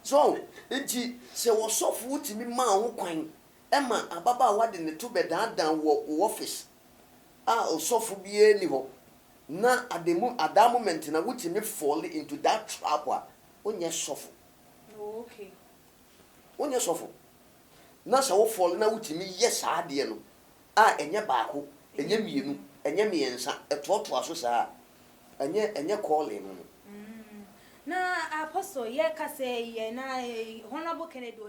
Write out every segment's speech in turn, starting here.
So enti se wo sofo utimi ma ho kwan ema ababa wade ne to bedandan wo office osofo bie ni ho na at that moment na utimi fall into that trap onye sofo. Okay. Onye sofo na se wo fall na utimi yes ade no enye baako enye mienu enye miensa etoto aso saa enye calling no. Na apostle ye ka say ye na honorable Kennedy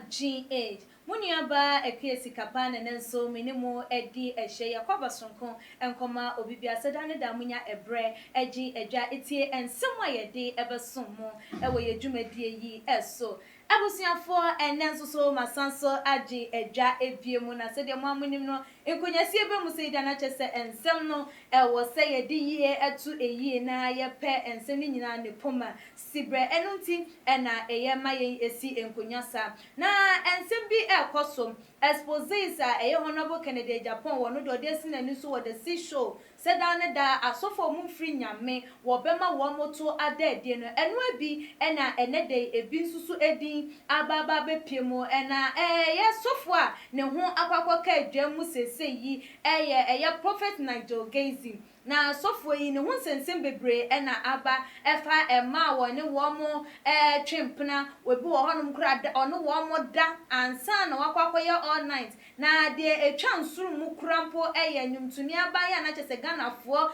GH Muniaba ekesi kapana nenso minimu edi ehye yakwaba sonko enkoma obibia sedane da munya ebre eji eja etie ensemo yede ebesomo ewo yedwumadie yi eso abusiafo enenso so masanso aji eja ebiemu na sede mo amunim no enkonyasie be mu seida na chese ensem no ewo se yede yie etu eyie na yepe ensem ni nyina ne poma sibre enunti ena eyema yen esi enkonyasa na ensem bi ekosom exposes honorable Kennedy Japan wono do de sinani so wo the sea show sedane da asofo mu mfiri nyame wo bema wo moto adade no eno abi ena enede ebi nsusu edin ababa bepiemu ena ye sofo a ne ho akwakwaka adwa mu sese yi eye prophet Nigel Gaisie na sofo yi ne ho sensem bebre ena aba efa ema wo ne wo mo twempena webi wo honum kura ono wo mo da ansa na wakwakoye all night na de etwa nsuru mu kurampo nyumtumi aba ya na chese ganafo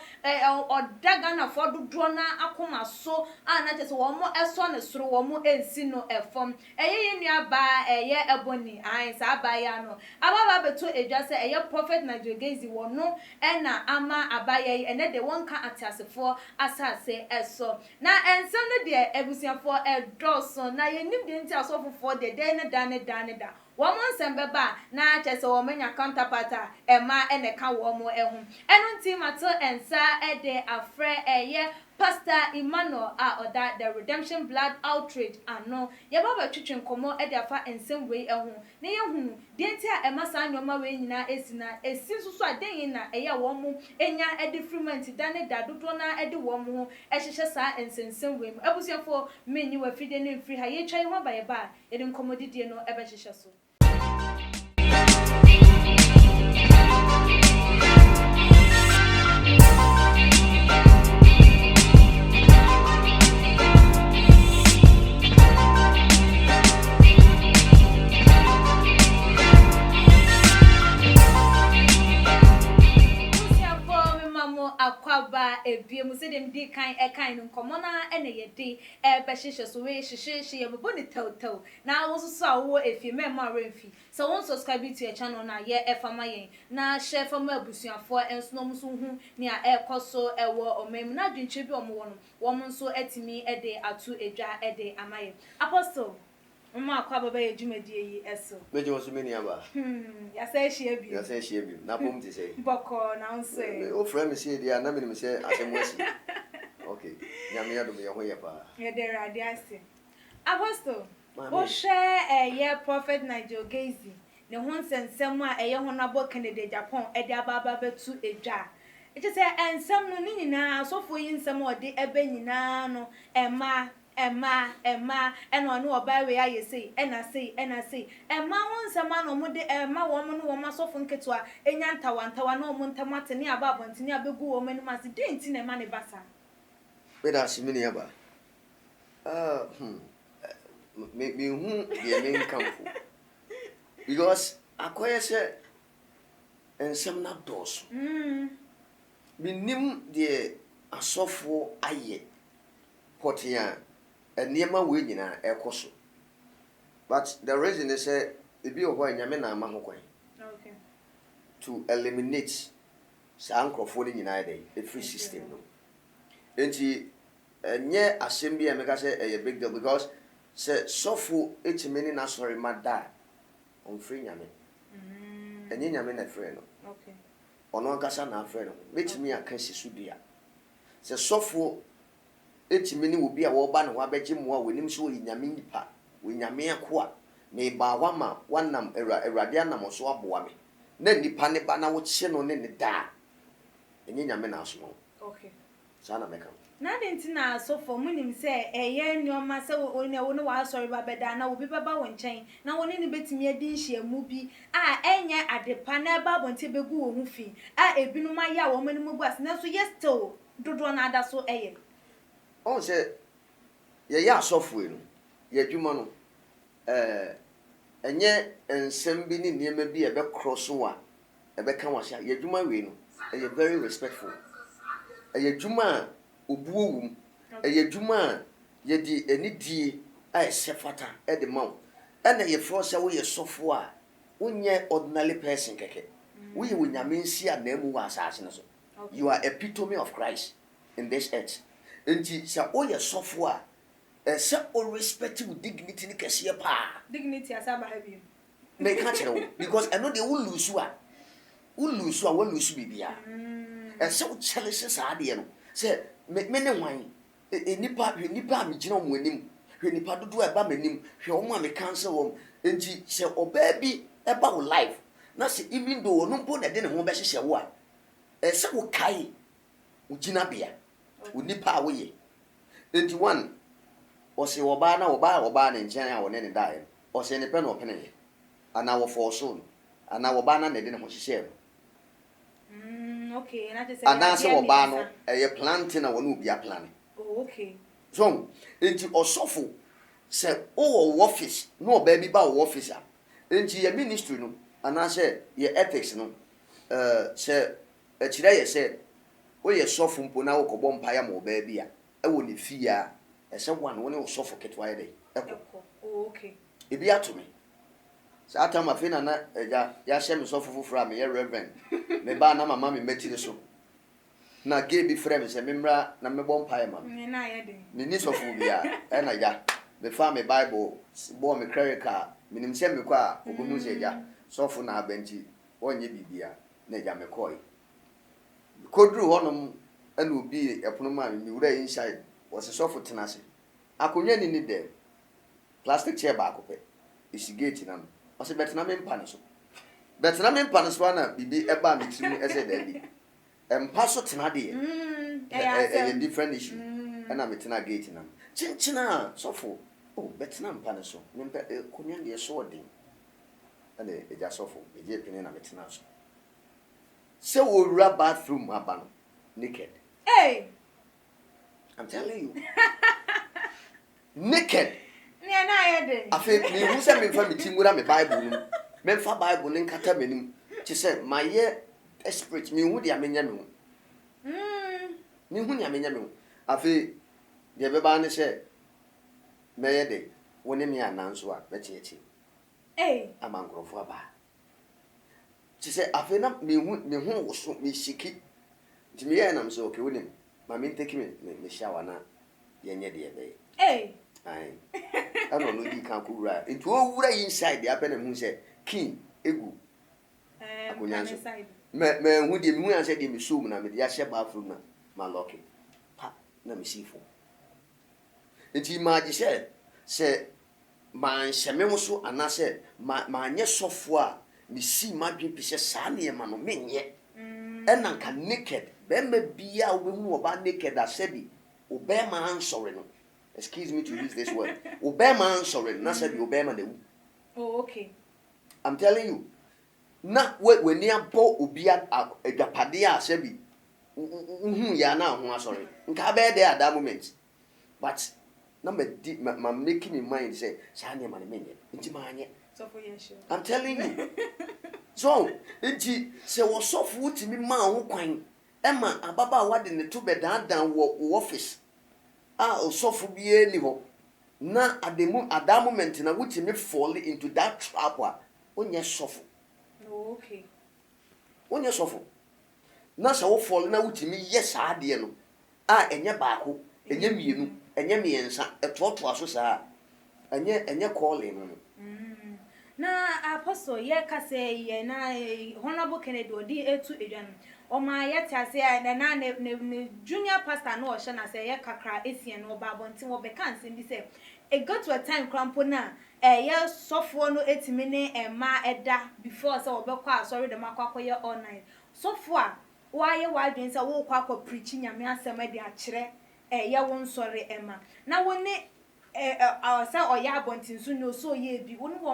oda ganafo dodo na akoma so na chese wo mo eso ne soro wo mo ensi no efom ye nua ba eboni sa aba ya no aba beto edwa se prophet Nigel Gaisie wo no na ama aba ya ene de wonka atiasefo asase eso na ensem no de ebusiafo edoso na yenim de nti asofofo de ne da woman sembeba na chese wo menya counterpart ema eneka wo mo ehun enu nti mato ensa ede afre Pastor Emmanuel oda the redemption blood outreach ano ye baba twetwe nkomo ede afa ensem wei ehun ne ye hunu de nti a ema sa nyoma wei nyina esina esi susu aden na wo mo enya ede friment dane da dodo na ede wo mo ehhehye sa ensensem wei abusiafo menyi wa fide ne mfiri ha ye twai ho ba ye ba ede nkomo didie no ebe hhehye so. Akwaba ebiemu sedem di kan nkomo na ene yedi behhehye so we hhehye ye bobo ni tawtaw na wo so awo efi mema remfi so won subscribe to your channel na ye efama yen na share fama abusuafo enso no so hu ni a ekoso ewo omem na dwinche bi omo wono wo nso etimi ede atu edwa ede amaye apostle Mama akwaba ba yedwumadie yi eso meje wo so meni aba ya say hie bi na pom ti say boko na unse o frame me say dia na me me say asemwasi okay nyame yado me ho ye pa ye de radiasi apostle o share ye prophet Nigel Gaisie ne ho nsensem a honorable Kennedy Japan ede ababa betu edwa it is ensem no ni nyina sofo yi nsem ode ebe nyina no Emma eno no oba we aye sei ena sei Emma won nsema no mo de Emma wo mo no wo masofo nketua enya ntawa na omo ntamate ne aba abonti ne abegu wo mani mase de nti na ma ne basa we da simini aba me hu ye me nkamfo because akoye se ensem na doso binim de asofo aye potia eniema we nyina ekoso but the reason is ebi oho anyame na ama ho kwan okay to eliminate sankrofo ni nyina dey the free system no enti enye assembly e meka say a big deal because say sofo etimeni na sorry mada on free nyame enye nyame na free no okay ono nkasa na free no metimi aka sisudua se sofo etimi ne obi a wo ba ne ho abegye mo a wonim so nyame nipa we nyame akoa me ba wa ma wanam awurade anam so aboa me na nipa ne ba na wo kye no ne da enye nyame na aso. Okay, sana meka na denti na sofo munim se eye nyoma se woni wo no wa sorry ba beda na obi baba wo nchen na woni ne betimi adi nhyiamu bi a enye adepa na ba bonte begu wo hu fi a ebinum aya wo mani mu buas na so still dodo na ada so eye on se ye ya sofo enu ye dwuma no enye ensem bi ni niema bi ebe cross wa ebe kan wa sha ye dwuma we no eye very respectful eye dwuma obuowum eye dwuma ye di enidie a esefata e de maw ena ye fro se wo ye sofo a unye ordinary person keke wo ye wonyame nsi a na mu wa asase no so. You are epitome of Christ in this earth. Enti sa o ye sofo a se o respect with dignity ni kese pa dignity asaba habi me ka kire wo because eno de wo lose a wo lose bibia se wo challenge sa de no se me ne hwan nipa me gina mo anim hwe nipa dodo e ba manim hwe o mo me cancel wo enti se oba bi e ba wo life na se even though no mpo na de ne ho be hyehye wo a se wo kai wo gina bia wo nipa wo ye enti one o se oba na oba na nchen a wo ne dae o se ne pe na opene ye ana wo for so ana oba na de ne ho hyehye okay, na te say ana se oba no ye planting na wo no obi a plan. Oh, okay. So enti osofo se o wo office no oba bi ba wo office a enti ye ministry no ana se ye ethics no se kire ye se o ye sofo mpo na wo kobọ mpa ya ma oba bi a e wo ne fi a e se one wo ne osofo ketwa ye dey ekọ. Oh, okay. Ebi atome sa atama fe na ya hye me sofo foforo a me ye reverend me ba na mama me matire so na ge bi frɛ me se me mra na me bɔ mpa ya ma me na ye dey me ni sofo bia e na ya me fa me bible bo me credit card me nim se me kɔ a obomu se ja sofo na abanti onye bibia na ja me kɔi kodru honom ana obi epono ma me wura inside was sofo tenase akonwa ni de plastic chair ba akopɛ isi gate na no o se betena me mpa ne so na bibi eba me timu ese da bi empa so tena de a different issue na me tena gate na chinchina sofo oh betena mpa ne so me mpa konwa de so odin na eja sofo eje pene na me tena so se wo wura bathroom aba no naked. Hey, I'm telling you. Naked. ne na ye dey Afi me hu se me fa me tingura me bible no me fa bible ne nkata manim ti se maye desperate me hu dia menya me hu me hu dia menya me hu afi de be ba ne se me ye de woni me ananso a be cheche amankrofo aba ti se afi na me hu wo so me shiki ti me ye na me so okay woni ma me take me shower na ye nye de be ai ano no di kan ko wura nti o wura inside ya pe na hu se king egu akonyanso me hu de me hu an se de me show na me de ya she bathroom na ma lock pa na me sifo nti ma ji se ma nheme ho so ana se ma anye sofo a me si ma dwen pise sa na e ma no menye na nka naked be ma bia wo hu oba naked asebi obema ansore no. Excuse me to use this word. Obema sorry, na said Obema de. Oh, okay. I'm telling you. Na when near bo obia agapadia sebi. Ya na ho sorry. Nka be there at that moment. But na me making in mind say, "Sanya man menye." Nti manye. So for you sure. I'm telling you. So, nti se wo sofo utimi ma ho kwan. Emma ababa wa de ne to be dan wo office. Osofo bie ni ho na at that moment na wutimi fall into that trap onye sofo. Okay. Onye sofo na sa wo fall na wutimi yes ade no enye baako enye mienu enye miensa etoto aso saa enye calling no. Na apostle ye ka say ye na honorable Kennedy odi etu edwan oma yet I say na junior pastor no shana say ye kakra esien no babontin wo be kan sim bi say it got to a time crampo na ye sofo no etimi ne ma eda before say obekwa sorry the makwakoye online sofo a waye wadwen say wo kwakọ preach nyame asem de a kire ye won sorry ema na woni say oya abontin so no so ye bi woni wo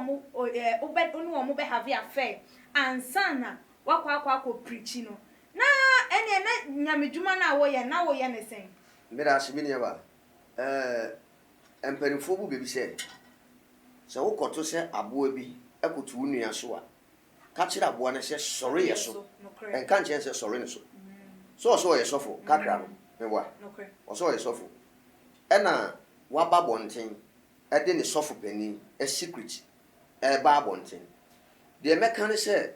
mo be have affair ansana wakwa preach no na ene na nyame dwuma na wo ye ne sen me da se bi ne ba empanifo bu bebi se wo koto se aboa bi ekotu nua so a ka kire aboa ne se sorry ye so en kan chen se sorry ne so ye sofo kakra no me wa so ye sofo ena waba bonten e de ne sofo pani a secret ba bonten de meka ne se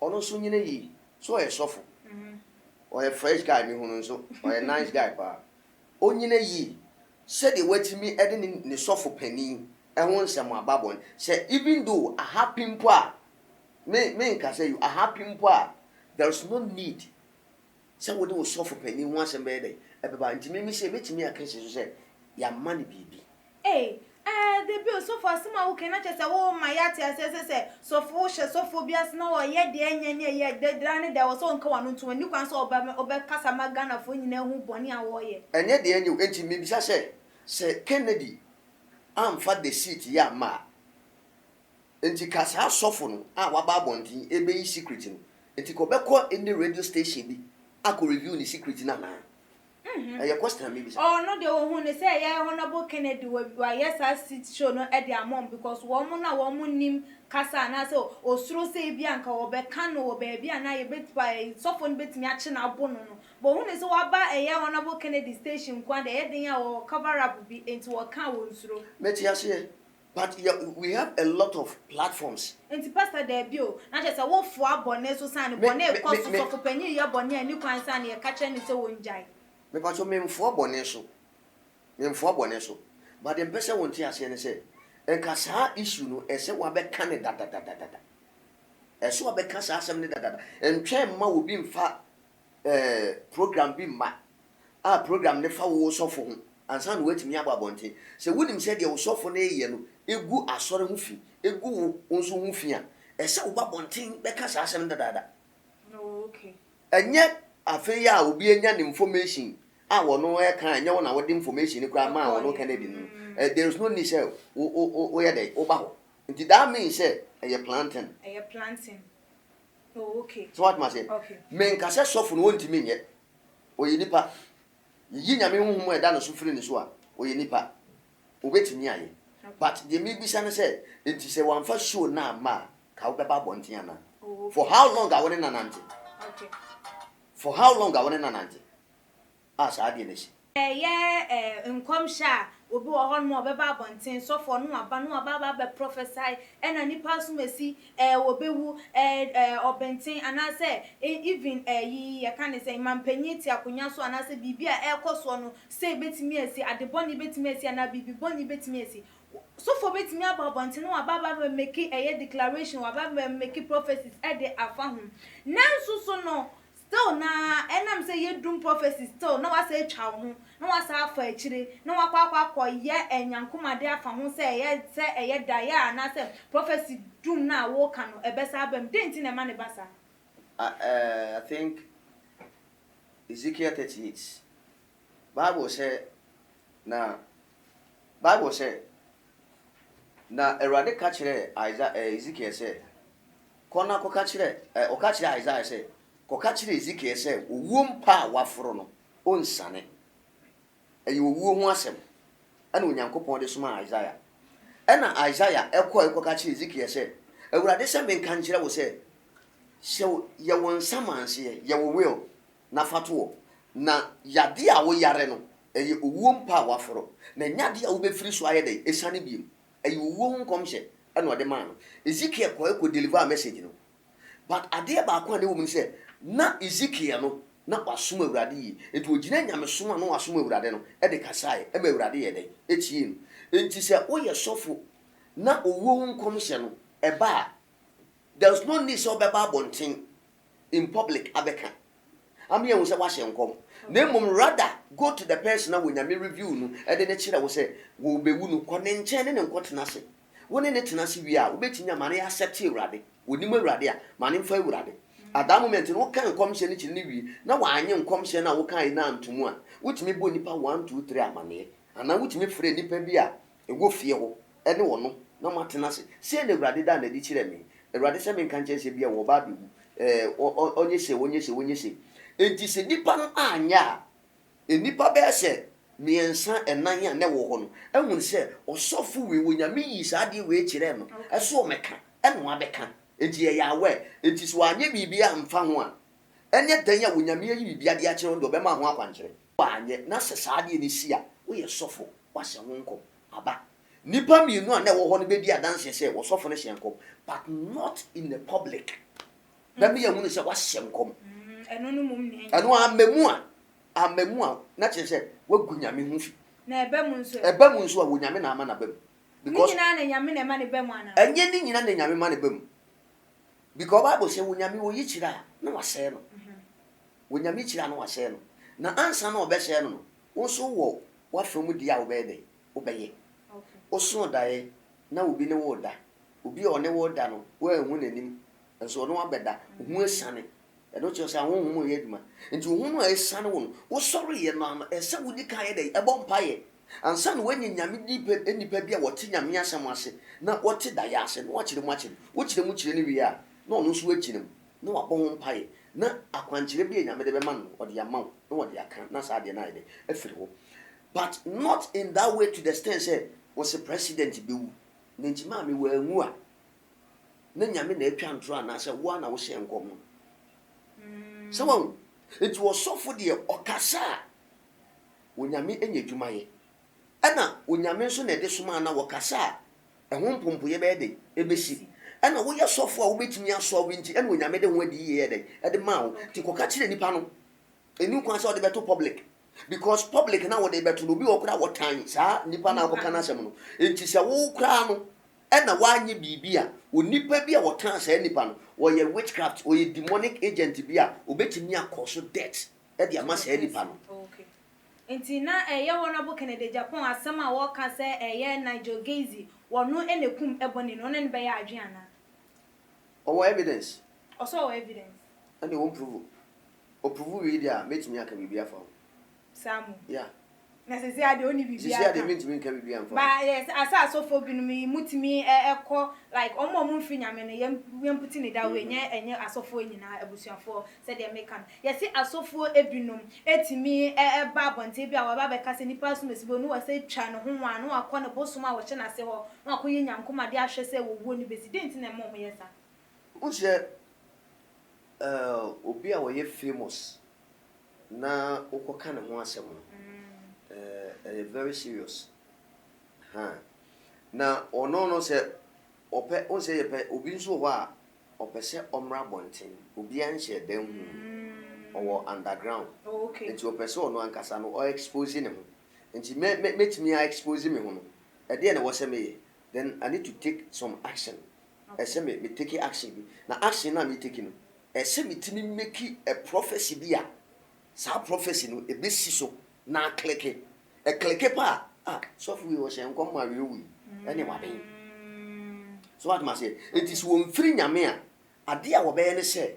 ono so nyine yi so ye sofo or a fresh guy me hunu so or a nice guy pa onyine yi said the watimi e de ne sofo pani e ho nsem ababon say even though a happy mpo me can say you a happy mpo there's no need say we do sofo pani ho asem be dey e be ba ntimi me say metimi akanse so say ya mani bibi the bill so for some who cannot just say oh my yati say so for bias na o ye de anya ne ye de drane there was on ka wanu to ni kwan so oba kasa magana fo nyina hu boni a wo ye enye de anya enti me bisa say Kennedy am fa the seat ya ma enti kasa sofo no a waba abontin ebe yi secret no enti ko be ko any radio station bi akọ review ni secret na na your question maybe oh no de wo hu ne say ye honorable Kennedy wa yes as show no e de amom because wo mo na wo mo nim kasa na say osuro say bia nka wo be kan no wo be bia na ye betwa so phone betimi a che na abo no but hu ne say wa ba ye honorable Kennedy station kwa de ye den ya wo cover up bi enti wo kan wo nsuro meti ase but we have a lot of platforms enti pastor de bio na che say wo fo abone so san bone e koso so for panyi ye bone ani kwan san ye ka che ne say wo njai me pa so me mfo bone so but the person won't hear say ne say enka saa issue no ese wa be kan da ese wa be kan saa asem ne da entwe ma obi mfa program bi ma program ne fa wo sofo ho ansa no watimi ababonte se wonim se de wo sofo na ye no egu asore ho fi egu wo nso ho fi a ese wo babonte be kan saa asem da no okay enye afi ya obi enya ne information wono e kan enya wo na wo de information ni kra ma wono Kennedy no there is no need say o ye dey oba ho nti that means say e planting oh okay so what ma say okay men ka say sofo no ntimi nye oyi nipa yi nyame huhum e da no so firi ni so a oyi nipa obetimi aye but the me bisa no say nti say wan fa show na ma ka wo beba bonten ana for how long are we na nante okay for how long are we na nante sa ade ne shi nkom sha obi wo hon mo beba bonten so for no aba be prophesy ena nipa so mesi obewu obenten ana say even ye kan say mampanyi ti akonya so ana say bibia ekoso no say betimi asi adeboni betimi asi ana bibi boni betimi asi so for betimi aba bonten no aba be make declaration aba be make prophecies de afa ho nanso so no still na enam say ye dum prophecy still na wa say twa ho na wa say afa akire na wa kwa ye enyankomade afa ho say ye da ya na say prophecy dum na wo ka no ebesa abam denti na ma ne basa I think Ezekiel 38 Bible say na erade ka kire Ezekiel say kona ko ka kire o ka kire Isaiah say ko ka kire Ezekiel say owuom pa waforo no onsane ayi owuo ho asem ana onyankopon de soma Isaiah ana Isaiah ekọ ka kire Ezekiel say awurade se men kan kire wo say ye won samanse ye wo will na fato na yade a wo yare no ayi owuom pa waforo na nyade a wo be firi so ayede esane biem ayi owuo ho komhye ana ode man no Ezekiel ko deliver a message no but ade ba akwa ne wo mun say na Ezekiel no na wasoma awurade yi etu ogina nyame soma no wasoma awurade no e de kasae e ma awurade ye den etie no enti se oye sofo na owuo ho komhye no eba there's no need so beba bonten in public abeka am here say wash enkom na mum rather go to the person na wonyame review no e de ne kire wo say wo bewu no ko ne nchen ne nkotena se woni ne tena se wi a wo betinya mane accept urade woni mu urade a mane mfa urade at that moment no kan enkom hye ne kire ne wi na wanye enkom hye na wo kan na antomu a wotimi bo nipa 1 2 3 amane ana wotimi frɛ nipa bi a ego fie ho ene wo no na matena se se ne urade da na di kire me urade se me kan kye se bia wo ba bi onye se enti se nipa no anya nipa be se miensa enan ya ne wo ho no ehun se osofo we wonyame yi saade we kire no eso meka eno abeka enti ye yawe enti so anye bibia mfa ho a enye dan ya wonyame yi bibia de akire ndo be ma ho akwankire anye na se saade ni si a wo ye sofo wase ho nko aba nipa mienu a ne wo ho no be di adanse se wo sofo no hyenko but not in the public. Na me yahunu se wahye nkom eno no mum ne eno amemu a na kire se wagunyame hu fi na ebe mu nso a wonyame na ama na bam because ni nyina na nyame na ma ne bam ana enye ni nyina na nyame ma ne bam because Bible say wonyame wo yichira na wase no wonyame yichira na wase no na ansa na obehye no wo so wo wafemu dia wo be de wo beye okay wo so dae na obi ne wo da obi a one wo da no wo ehun nanim enso no abeda hu esane e do che se ahun hu ye duma nti hu no esane wo no wo sori ye no ese wo di kan ye de e bo mpaye ansa no wanyi nyame nipa bia wote nyame asem ase na wote da ya ase no wakire mu akire wo kire mu kire ni wi a na ono so akire mu na wabɔ ho mpaye na akwankire bia nyame de be ma no ode ama wo na wode aka na sa de na ide afiri ho but not in that way to the extent say was a president be wu na ntima me wa anwu a na nyame na atwa ntro ana se wo na wo hye nkom no so won it was so for the okasa wonyame enya dwumaye ana wonyame so na de soma na wokasa ehwo mpompoye be de ebesi ana wo ye sofo a wo betimi aso wo nti ana wonyame de ho adi ye de e de ma wo ti koka kire nipa no enu kwan se o de beto public because public na wo de beto no bi wo kura wo tan sa nipa na akoka na asem no enti se wo kura no ena wanye bibia onipa bia wotan sa nipa no wo ye witchcraft wo ye demonic agent bia obetimi akoso death e de ama sa nipa no okay enti na eye honorable Kennedy Japan asem a wo ka se eye Nigel Gaisie wono enekum eboni no ne be ya adweana owo evidence also evidence and they won't prove o prove we dia metimi aka bibia fa samu yeah na se ade oni bibia se ade metimi aka bibia fa ba yes asa so for binu mi mutimi ekọ like omo mfi nyame no yem puti ni da we enye asofo nyina abusuafo se de mekan yes asofo ebinum etimi ba bonte bia wa ba be kase nipa so mesibo no wa se twa no ho wa no akọ ne bosoma wo che na se ho no akoye nyankoma de ahwe se wo ni president na mo yesa unse obi a wo ye famous na ukoka ne ho asem no very serious na ono no se ope o se yepe obi nso ho a ope se omra bonten obi anhye dan hu owo underground okay nti ope se ono ankasa no o expose ne ho nti metimi a expose me ho no e de na wo se me then I need to take some action ese me take action bi na action na me take no ese metimi make a prophecy bi a sa prophecy no e be si so na click e click pa so for we was enkom ma we wi ene wade so what must say it is won free nyame a ade a wo be ne se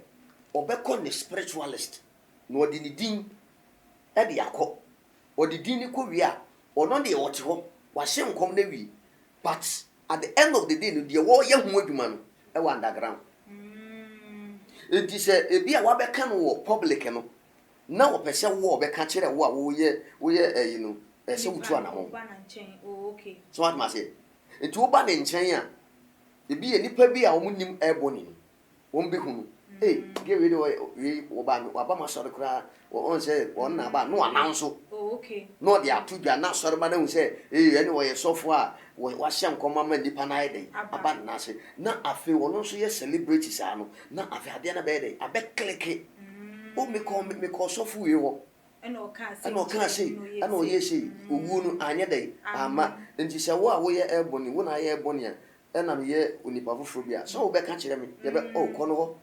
obekọ ne spiritualist no odi ni din e de akọ odi din ni ko wi a ono de wote ho wa hye nkom na wi but at the end of the day no de wo ye hu adwuma no e wa underground it is e bia wa beka no wo public no na wo pese wo beka kire wo a wo ye you know se wutu ana ho okay so what must say it wo ba ne nchen a e bi e nipa bi a wo nim eboni no wo mbe hunu give it wo ba ma sori kra on say won na ba no announce okay no dia tudwa na sori ba na hu say ene wo ye sofo a wo hye nkoma ma nipa na ide aba na se na afi wo no so ye celebrities ano na afi ade na be de abe click o me ko sofo we wo eno ka say eno ye say owu no anya dai ama nti se wo a wo ye eboni wo na ye eboni a ena no ye onipa foforo bia so wo be ka kire me ye be o ko no ho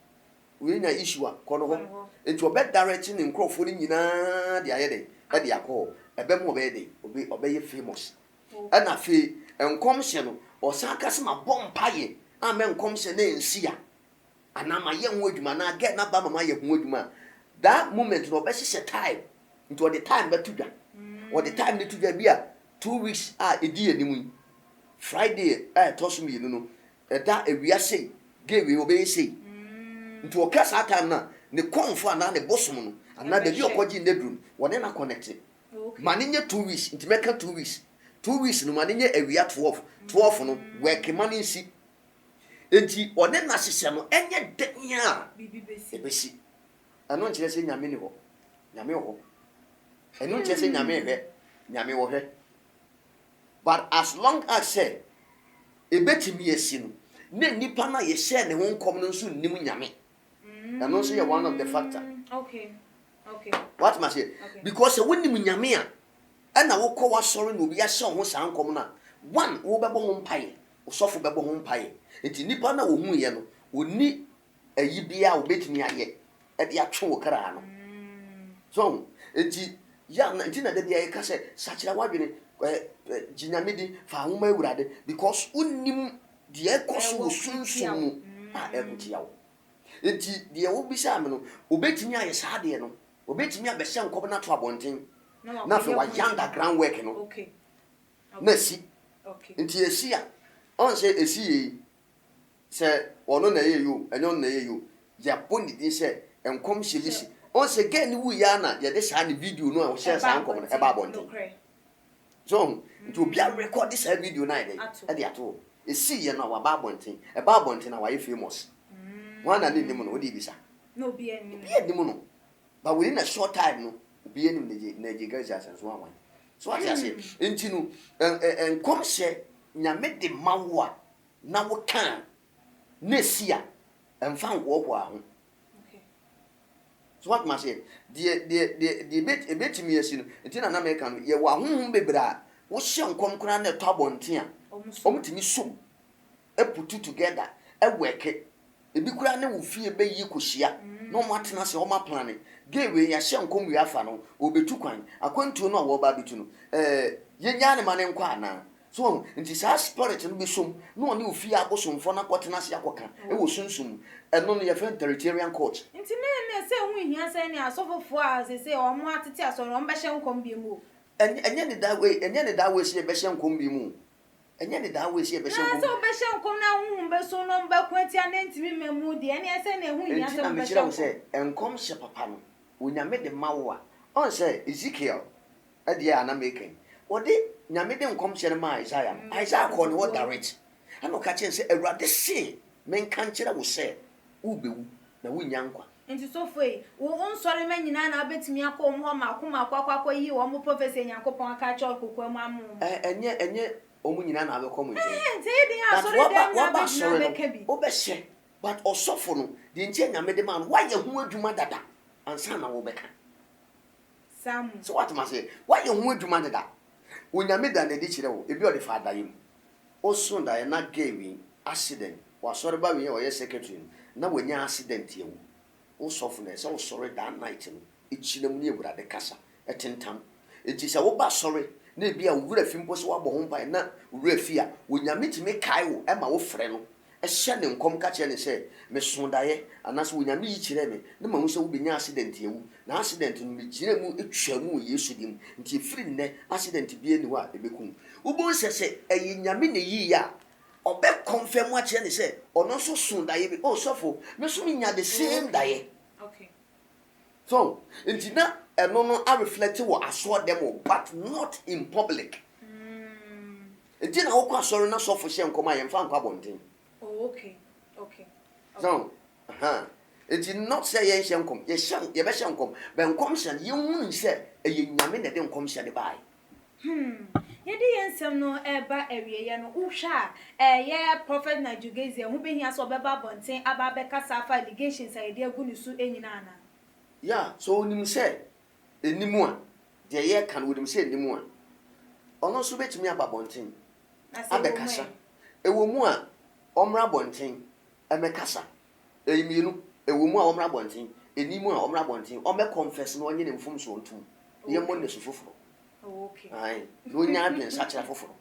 we nya issue a kono ho enti obe direct ne nkrofo ni nyina de ayede e de akọ ebe mo be de obe ye famous na fe enkom hye no osaka se ma bompaye amen enkom hye na ensi a anama ye ho adwuma na get na ba mama ye ho adwuma that moment no be hye time into the time be tudwa or the time ne tudwa bia 2 weeks edi animu Friday toss me no da ewia sei gewe obe sei into okasa time na ne konfo na ne bosom no ana da bi okoji ndedrum wone na connect mane nye 2 weeks into make 2 weeks 2 weeks no mane nye ewia 12 no work mane nsi enti one na hyehyɛ no enye denya bibesi ano nkyerɛ sɛ nyame ni hɔ nyame hɔ eno nkyerɛ sɛ nyame hwɛ nyame wɔ hwɛ but as long as say ebetimi esi no ne nipa na ye share ne ho nkom no nso nim nyame ano nso yɛ one of the factor okay what must say because when nim nyame a na wo kɔ wa sɔre no obi ahyɛ ho saa nkom na one wo bɛbɔ ho mpae osɔfo bɛbɔ ho mpae enti nipa na wo hu ye no oni ayi bia obetimi ayɛ e de atwe wo kra no so enti ya na enti na da bia ye ka sɛ sakyera wadwene jinyamedi fa homa awurade because unim de ekoso sunsun mu ekutia wo enti de wo bisa me no obetimi aye saade no obetimi abehye nkob na to abonten na fe wa yanda ground work no okay na si enti esi a on say esi yi se ono na ye yo enyo na ye yo ya boni din se enkom hyelisi on say gen wu ya na ye de sha ne video no a wo share sa nkom no e ba abonten so nti obi a record this video na dey e dey ato esi ye na wa ba abonten e ba abonten na wa ye famous one na nim no odi bisa no be any no but within a short time no obi enim Nigel Gaisie asenso anwan so what you say nti no enkom hye nyame de mawo a na wo kan na esi a emfa ngwo ho aho okay so what must say the betimi esi no nti na America no ye wa honhom bebra wo hye nkom kra na to abonten a omtimi som e put together e work ebi kura ne wo fie be yi kohia no matena se o ma plan gewe ya hye nkom wi afa no obetu kwan akwantu no wo ba bitu no yenya ne mane nkwa ana so nti sa spirit no be som no ne wo fie abosomfo na kwotena se akoka e wo sunsum eno no ye fan territorial court nti me se hu hia se ne asofofo a se o mo atete aso no mbe hye nkom bi mu enye ne da way se be hye nkom bi mu enye ne da way se be hye nkom so be hye nkom na hu be so no mbe kwatia na ntimi memu de ene se ne hu hia se be hye se enkom hye papa no onyame de mawo a on say Ezekiel ade ana making ode nyame de nkom hye ma Isaiah call no direct ano ka chen say awurade se men kan kire wo se ubewu na wonya nkwa nti so foi wo onsore ma nyina na abetimi akom ho ma akwa yi wo mo professor Nyankopon aka cha okokwa mu amu enye omu nyina na abekom nti nti di asore dem na abetimi abekabi obehye but osofo no de nti nyame de man why ye hu adwuma dada ansa na wo beka sam so what must say why ye hu adwuma dada onyame da na de kire wo ebi o de fa adayem oso da na gewi accident wa sore ba wi ye secretary na wonya accident yewu osofo na se osore da night no echinem ne ewura de kasa etentam enti se wo ba sore na bia wura fi mpo so wabɔ ho mpa na wura fi a wonyame timi kai wo e ma wo frɛ no e hye ne nkom ka kye ne se me so daye anaso wonyame yi kyerɛ me na ma hu se wo benya accident yewu na accident no me kyerɛ mu etwa mu Yesu dim nti firi ne accident bia ni wa ebekum wo se nyame ne yi ya obe confirm wa kyerɛ ne se ɔno so so daye bi sofo me so nya the same daye okay so nti na eno no a reflect wo aso dem but not in public nti na wo kwa sorry na sofo hye nkoma ye mfa nkwa bonten okay so nti not say ye hye nkom ye be hye nkom be nkom hye ye hu nse ye nyame na de nkom hye de bai ye di yensem no eba awieye no uhwa ye prophet Nigel Gaisie hu behia so beba bonten aba be kasa fa allegations a ye de agu ni su enyina ana yeah so onim say enimu a de ye kan wodim say enimu a ono so betimi aba bonten abekasa ewo mu a omra bonten emekasa eyimienu ewo mu a omra bonten enimu a omra bonten o me confess no onye ne mfom so ontum ye mo ne so foforo okay ai no nya adwen sa kira foforo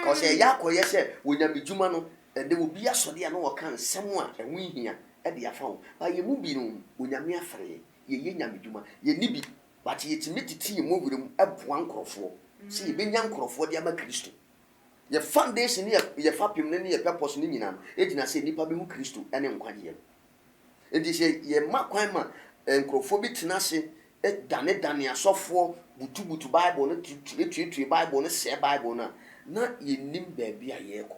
cause ya koye se wonya bidwuma no de obi asode a no wo kan sem a enwo hia e de afa wo ba ye mu bi no wonya me afre ye nya bidwuma ye ni bi but ye timititi ye mo wirim eboa nkrofo se ye benya nkrofo de ama Kristo ye foundation ye fapim ne ye purpose ne nyina ejina se nipa be hu Kristo ene nkwaje edi se ye makwan ma nkrofo bi tena se dane asofo butu Bible no tutu Bible no se Bible na ye nim baabi a ye ko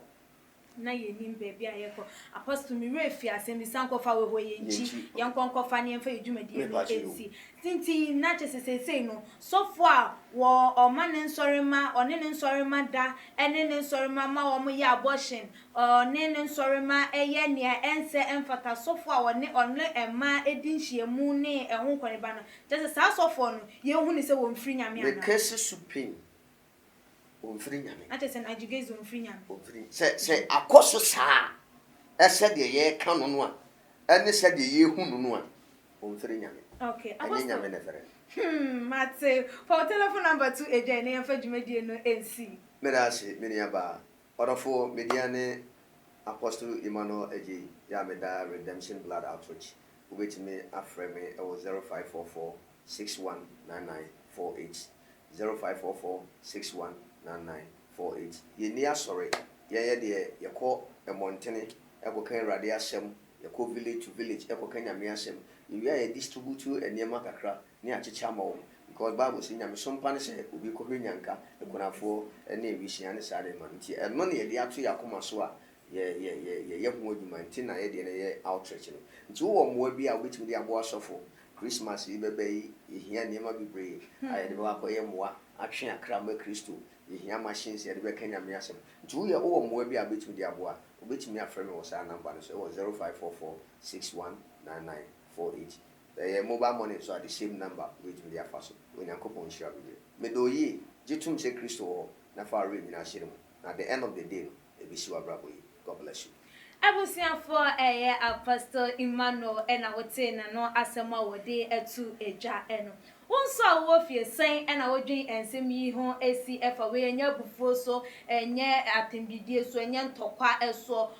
na ye nim baabi a ye ko apostle mi refi asem bi sankofa we ho ye nchi ye nkonkofa ne mfa edwumadi no ensi tinti na chesesesei no sofo a wo omane nsorema one ne nsorema da ene ne nsorema ma wo mo ye abortion ne ne nsorema eye ne ense emfata sofo a one ema edinhyiemu ne ehun kwaneba no chese sa sofo no ye hu ni se wo mfiri nyame ana the case supin omfiri nyame ate se Nigel Gaisie omfiri nyame omfiri se akoso saa ese de ye ka no no a ene se de ye hu no no a omfiri nyame okay ene nyame ne fere mate for telephone number 2 eje ne yemfa dwumadie no ensi merase meniaba orofo mediane Apostle Emmanuel eje ya meda redemption blood outreach ubetimi afreme e 0544 619948 0544 619948 ye ni asore ye de ye ko emontene e ko kan rade asem ye ko village to village e ko kan nyame asem ye ye distribute eniema kakra ni achicha ma wo because Bible say nyame so mpa ne se obi ko hwenyanka ekunafo ene ewihia ne sare ma nti eno ne ye de ato yakoma so a ye hu adwuma nti na ye de ne ye outreach no nti wo mo bi a obetimi de abo asofo Christmas yi bebe yi ehia niema bibre aye de ba ko ye moa atwe akra ma Kristo ehia machines ye de be kanya me asem nti wo ye wo mo bi a obetimi de abo a obetimi afre me wo sa number no so 0544 619948 mobile money so at the same number with the afaso when yankopon share with me do ye jitum se Kristo ho na fa re nyina hyere mu at the end of the day no e bi siwa brabo yi. God bless you. Abusia for Apostle Emmanuel ena wote na no asema wode etu eja eno wonso a wo fie sen ena wodwen ensem yi ho esi efa we nya bufuo so enye atembidie so enye ntokwa eso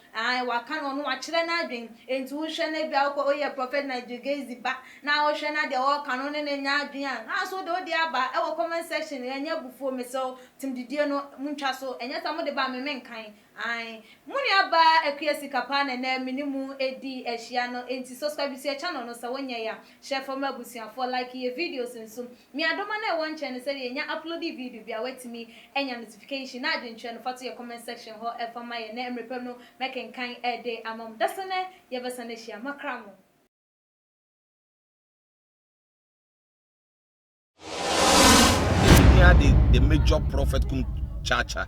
waka no no akire na adwen enti wo hwe na bia ko oye prophet Nigel Gaisie ba na wo hwe na de wo ka no ne nya adwen a so de odi aba e wo comment section enye bufuo me so tembidie no muntwa so enye ta mo de ba me menkan muni aba ekuyesi kapana na minimu edi ehia no enti subscribe to your channel no sa wonya ya share for mabusia for like your videos nso mi adoma na won channel say ye nya upload video bia wetimi enya notification na adwenche no for your comment section ho e for my na emrepem no making kan ede amam dasane ye besane hia makramo the major prophet kum chacha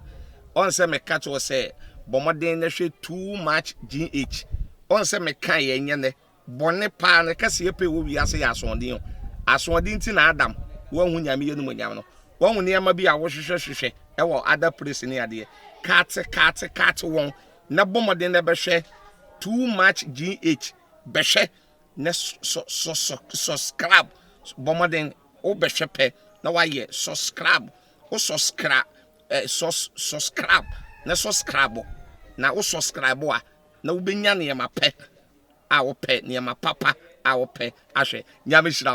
on say me catch was say bomoden na hwe too much GH on say me kan ye nyene bone pa na kase ye pe wo wi ase ya asonden ti na adam wo hu nyame ye no nyam no wo hu ne ma bi a wo hwehwe e wo other place ni ade kat won na bomoden na be hwe too much GH be hwe na subscribe bomoden o be hwe pe na wa ye subscribe o subscribe subscribe na subscribe na wo subscribe a na wo benya ne ma pe a wo pe ne ma papa a wo pe ahwe nyame hira